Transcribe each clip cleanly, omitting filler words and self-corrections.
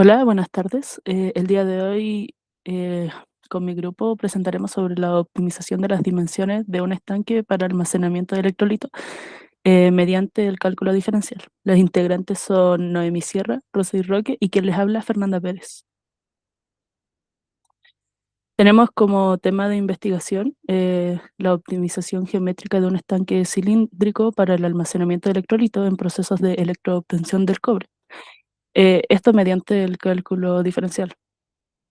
Hola, buenas tardes. El día de hoy, eh, con mi grupo presentaremos sobre la optimización de las dimensiones de un estanque para almacenamiento de electrolito mediante el cálculo diferencial. Los integrantes son Noemí Sierra, Rosy Roque y quien les habla, Fernanda Pérez. Tenemos como tema de investigación la optimización geométrica de un estanque cilíndrico para el almacenamiento de electrolitos en procesos de electroobtención del cobre. Esto mediante el cálculo diferencial.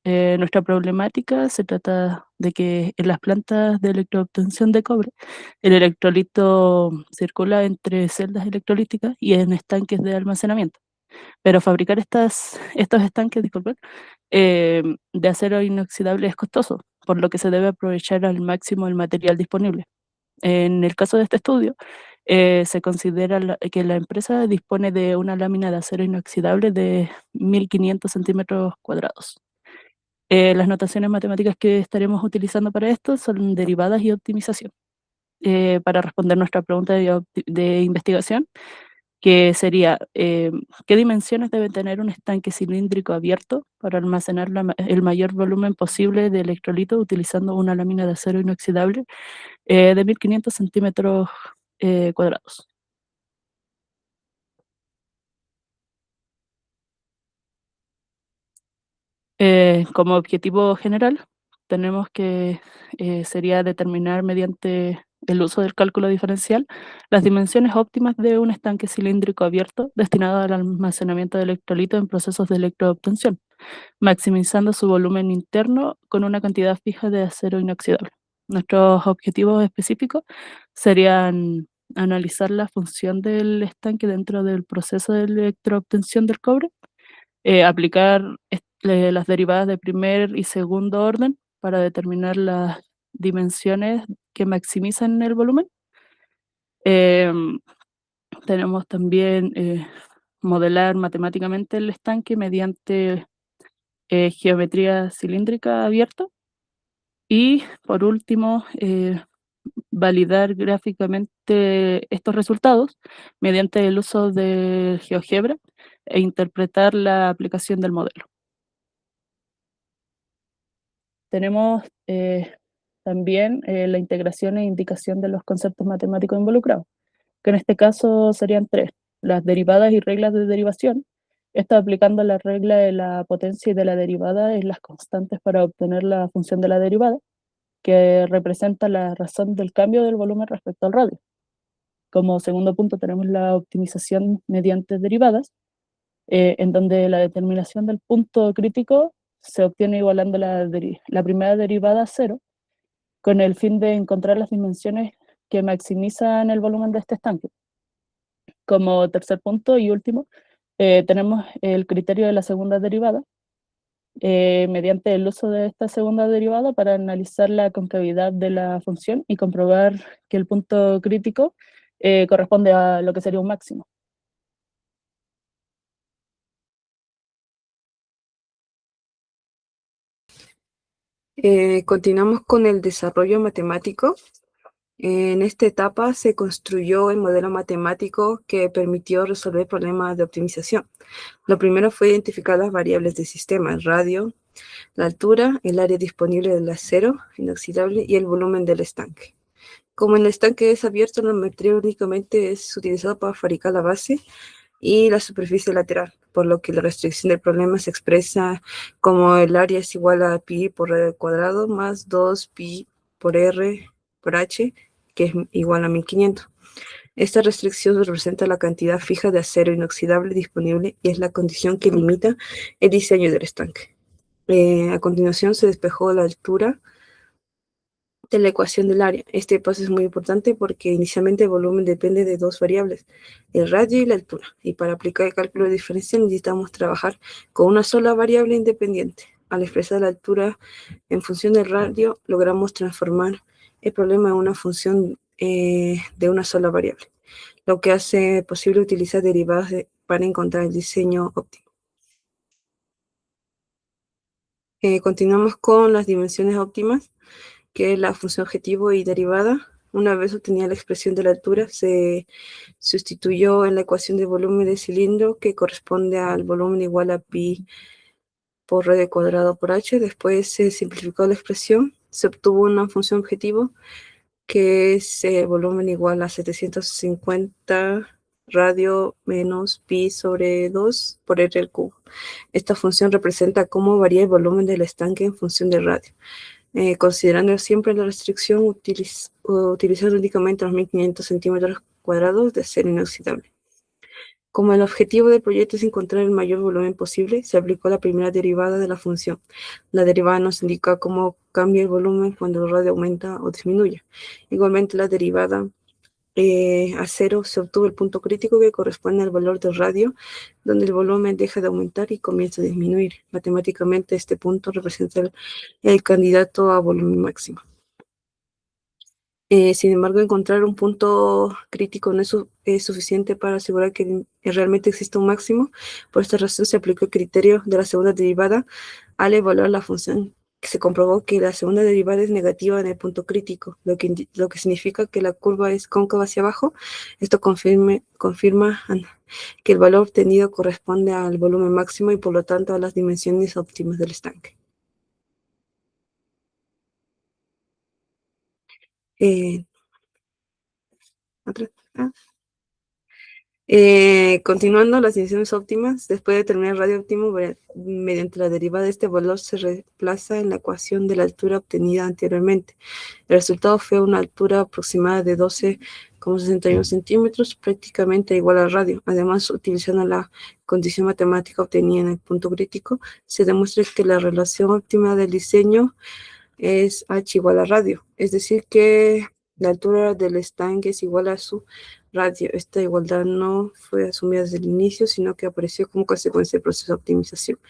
Nuestra problemática se trata de que en las plantas de electroobtención de cobre, el electrolito circula entre celdas electrolíticas y en estanques de almacenamiento. Pero fabricar estos estanques, disculpen, de acero inoxidable es costoso, por lo que se debe aprovechar al máximo el material disponible. En el caso de este estudio, se considera que la empresa dispone de una lámina de acero inoxidable de 1500 centímetros cuadrados. Las notaciones matemáticas que estaremos utilizando para esto son derivadas y optimización. Para responder nuestra pregunta de investigación, que sería, ¿qué dimensiones debe tener un estanque cilíndrico abierto para almacenar el mayor volumen posible de electrolito utilizando una lámina de acero inoxidable de 1500 centímetros cuadrados? Como objetivo general, tenemos que sería determinar mediante el uso del cálculo diferencial las dimensiones óptimas de un estanque cilíndrico abierto destinado al almacenamiento de electrolito en procesos de electroobtención, maximizando su volumen interno con una cantidad fija de acero inoxidable. Nuestros objetivos específicos serían analizar la función del estanque dentro del proceso de electroobtención del cobre, aplicar las derivadas de primer y segundo orden para determinar las dimensiones que maximizan el volumen. Em, Tenemos también modelar matemáticamente el estanque mediante geometría cilíndrica abierta y por último validar gráficamente estos resultados mediante el uso de GeoGebra e interpretar la aplicación del modelo. Tenemos también la integración e indicación de los conceptos matemáticos involucrados, que en este caso serían tres: las derivadas y reglas de derivación. Esto aplicando la regla de la potencia y de la derivada en las constantes para obtener la función de la derivada, que representa la razón del cambio del volumen respecto al radio. Como segundo punto tenemos la optimización mediante derivadas, en donde la determinación del punto crítico se obtiene igualando la primera derivada a cero, con el fin de encontrar las dimensiones que maximizan el volumen de este estanque. Como tercer punto y último, tenemos el criterio de la segunda derivada, mediante el uso de esta segunda derivada para analizar la concavidad de la función y comprobar que el punto crítico corresponde a lo que sería un máximo. Continuamos con el desarrollo matemático. En esta etapa se construyó el modelo matemático que permitió resolver problemas de optimización. Lo primero fue identificar las variables del sistema: el radio, la altura, el área disponible del acero inoxidable y el volumen del estanque. Como el estanque es abierto, la geometría únicamente es utilizada para fabricar la base y la superficie lateral, por lo que la restricción del problema se expresa como el área es igual a pi por r al cuadrado más 2 pi por r por h, que es igual a 1500. Esta restricción representa la cantidad fija de acero inoxidable disponible y es la condición que limita el diseño del estanque. A continuación se despejó la altura de la ecuación del área. Este paso es muy importante porque inicialmente el volumen depende de dos variables, el radio y la altura. Y para aplicar el cálculo diferencial necesitamos trabajar con una sola variable independiente. Al expresar la altura en función del radio, logramos transformar el problema en una función de una sola variable, lo que hace posible utilizar derivadas para encontrar el diseño óptimo. Continuamos con las dimensiones óptimas, que es la función objetivo y derivada. Una vez obtenida la expresión de la altura, se sustituyó en la ecuación de volumen de cilindro, que corresponde al volumen igual a pi por radio cuadrado por h. Después se simplificó la expresión, se obtuvo una función objetivo que es volumen igual a 750 radio menos pi sobre 2 por r al cubo. Esta función representa cómo varía el volumen del estanque en función del radio. Considerando siempre la restricción, utilizando únicamente los 1500 centímetros cuadrados de acero inoxidable. Como el objetivo del proyecto es encontrar el mayor volumen posible, se aplicó la primera derivada de la función. La derivada nos indica cómo cambia el volumen cuando el radio aumenta o disminuye. Igualmente, la derivada a cero se obtuvo el punto crítico que corresponde al valor del radio, donde el volumen deja de aumentar y comienza a disminuir. Matemáticamente, este punto representa el candidato a volumen máximo. Sin embargo, encontrar un punto crítico no es suficiente para asegurar que realmente existe un máximo. Por esta razón se aplicó el criterio de la segunda derivada al evaluar la función. Se comprobó que la segunda derivada es negativa en el punto crítico, lo que significa que la curva es cóncava hacia abajo. Esto confirma que el valor obtenido corresponde al volumen máximo y por lo tanto a las dimensiones óptimas del estanque. Otra. Continuando las dimensiones óptimas, después de determinar el radio óptimo, mediante la derivada de este valor se reemplaza en la ecuación de la altura obtenida anteriormente. El resultado fue una altura aproximada de 12,61 centímetros, prácticamente igual al radio. Además, utilizando la condición matemática obtenida en el punto crítico, se demuestra que la relación óptima del diseño es h igual a radio, es decir que la altura del estanque es igual a su radio. Esta igualdad no fue asumida desde el inicio, sino que apareció como consecuencia del proceso de optimización.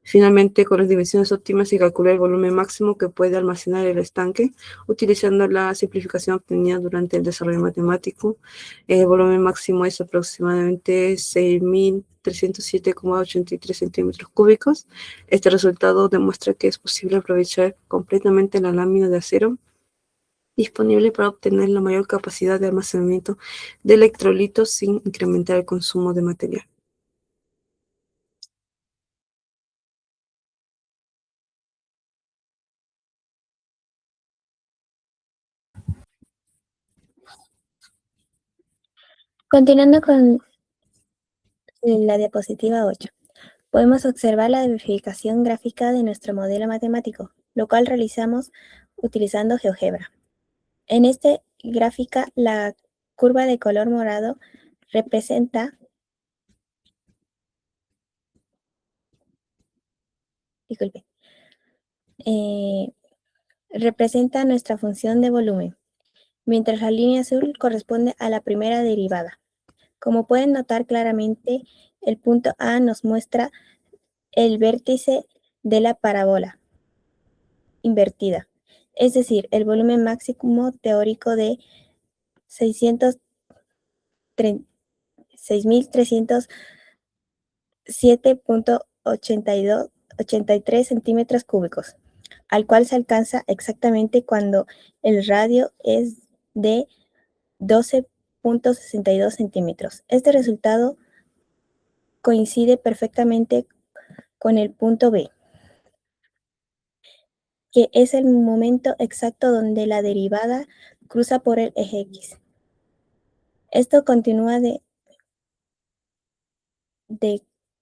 Finalmente, con las dimensiones óptimas se calcula el volumen máximo que puede almacenar el estanque, utilizando la simplificación obtenida durante el desarrollo matemático. El volumen máximo es aproximadamente 6.307,83 centímetros cúbicos. Este resultado demuestra que es posible aprovechar completamente la lámina de acero disponible para obtener la mayor capacidad de almacenamiento de electrolitos sin incrementar el consumo de material. Continuando con la diapositiva 8, podemos observar la verificación gráfica de nuestro modelo matemático, lo cual realizamos utilizando GeoGebra. En esta gráfica, la curva de color morado representa nuestra función de volumen, mientras la línea azul corresponde a la primera derivada. Como pueden notar claramente, el punto A nos muestra el vértice de la parábola invertida, es decir, el volumen máximo teórico de 6.307.83 centímetros cúbicos, al cual se alcanza exactamente cuando el radio es de 12.62 centímetros. Este resultado coincide perfectamente con el punto B, que es el momento exacto donde la derivada cruza por el eje X. Esto continúa de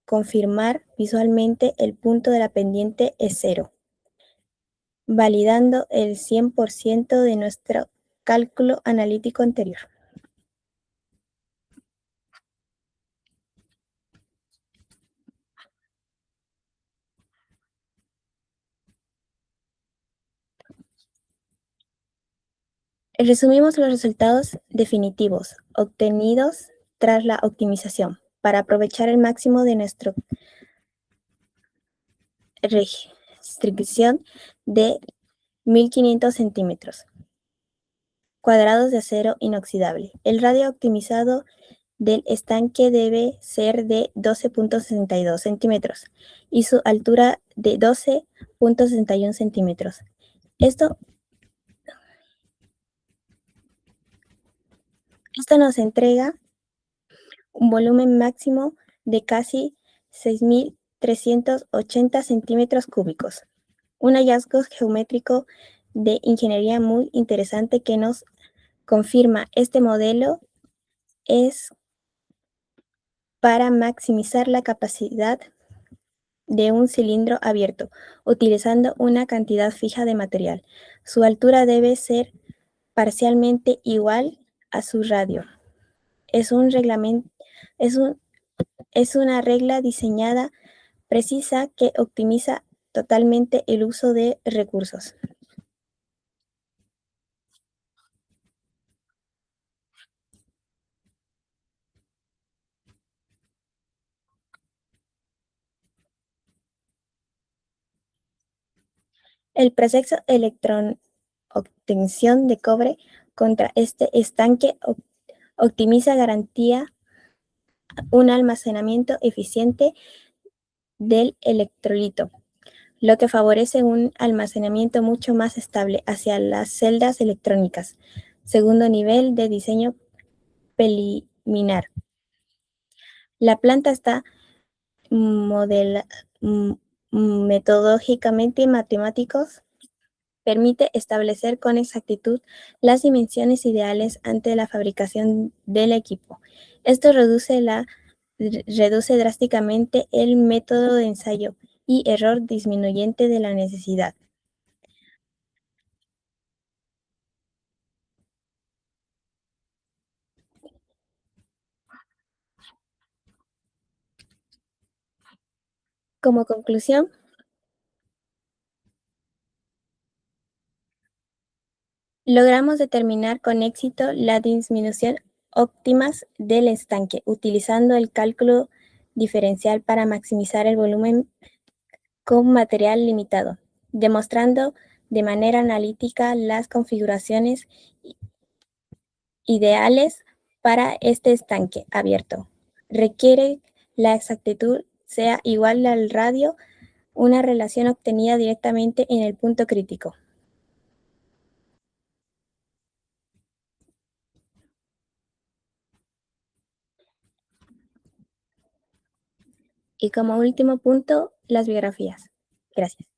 confirmar visualmente el punto de la pendiente es cero, validando el 100% de nuestro cálculo analítico anterior. Resumimos los resultados definitivos obtenidos tras la optimización para aprovechar el máximo de nuestra restricción de 1500 centímetros cuadrados de acero inoxidable. El radio optimizado del estanque debe ser de 12.62 centímetros y su altura de 12.61 centímetros. Esto nos entrega un volumen máximo de casi 6.000 380 centímetros cúbicos. Un hallazgo geométrico de ingeniería muy interesante que nos confirma este modelo es para maximizar la capacidad de un cilindro abierto, utilizando una cantidad fija de material. Su altura debe ser parcialmente igual a su radio. Es una regla diseñada precisa que optimiza totalmente el uso de recursos. El proceso electron-obtención de cobre contra este estanque optimiza garantía un almacenamiento eficiente del electrolito, lo que favorece un almacenamiento mucho más estable hacia las celdas electrónicas. Segundo nivel de diseño preliminar. La planta está metodológicamente matemáticos permite establecer con exactitud las dimensiones ideales ante la fabricación del equipo. Esto reduce drásticamente el método de ensayo y error disminuyente de la necesidad. Como conclusión, logramos determinar con éxito la disminución óptimas del estanque, utilizando el cálculo diferencial para maximizar el volumen con material limitado, demostrando de manera analítica las configuraciones ideales para este estanque abierto. Requiere la exactitud sea igual al radio, una relación obtenida directamente en el punto crítico. Y como último punto, las biografías. Gracias.